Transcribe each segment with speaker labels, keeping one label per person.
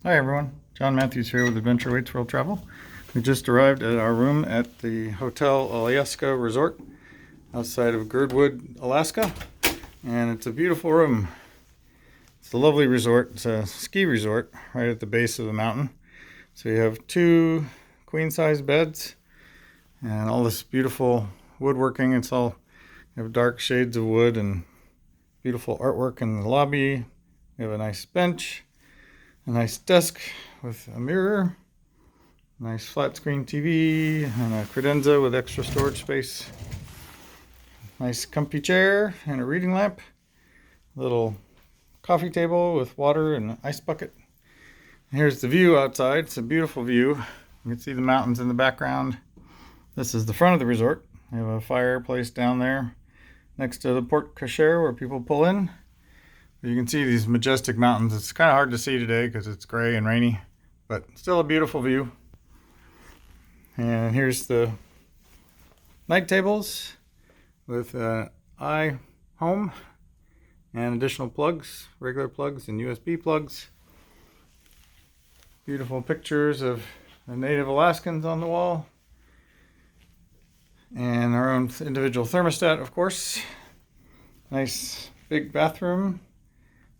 Speaker 1: Hi everyone, John Matthews here with Adventure Waits World Travel. We just arrived at our room at the Hotel Alyeska Resort outside of Girdwood, Alaska. And it's a beautiful room. It's a lovely resort. It's a ski resort right at the base of the mountain. So you have two queen-size beds and all this beautiful woodworking. You have dark shades of wood and beautiful artwork in the lobby. We have a nice bench, a nice desk with a mirror, nice flat screen TV, and a credenza with extra storage space. Nice comfy chair and a reading lamp. Little coffee table with water and an ice bucket. Here's the view outside. It's a beautiful view. You can see the mountains in the background. This is the front of the resort. We have a fireplace down there next to the porte cochere where people pull in. You can see these majestic mountains. It's kind of hard to see today because it's gray and rainy, but still a beautiful view. And here's the night tables with iHome and additional plugs, regular plugs and USB plugs. Beautiful pictures of the native Alaskans on the wall. And our own individual thermostat, of course. Nice big bathroom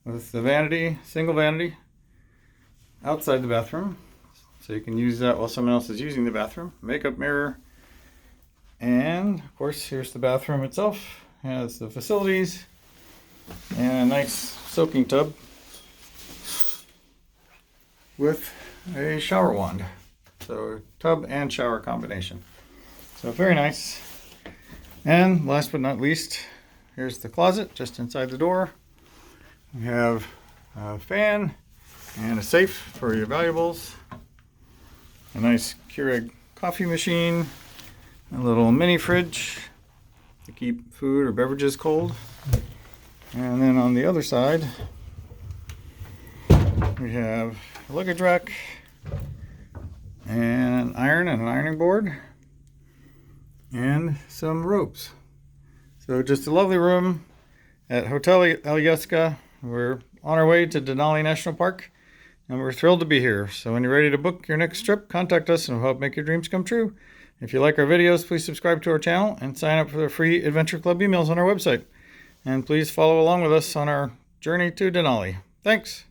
Speaker 1: with the vanity, single vanity, outside the bathroom. So you can use that while someone else is using the bathroom. Makeup mirror. And, of course, here's the bathroom itself. It has the facilities and a nice soaking tub with a shower wand. So, tub and shower combination. So, very nice. And, last but not least, here's the closet just inside the door. We have a fan and a safe for your valuables, a nice Keurig coffee machine, a little mini fridge to keep food or beverages cold, and then on the other side we have a luggage rack and an iron and an ironing board and some ropes. So just a lovely room at Hotel Alyeska. We're on our way to Denali National Park, and we're thrilled to be here. So when you're ready to book your next trip, contact us and we'll help make your dreams come true. If you like our videos, please subscribe to our channel and sign up for the free Adventure Club emails on our website. And please follow along with us on our journey to Denali. Thanks!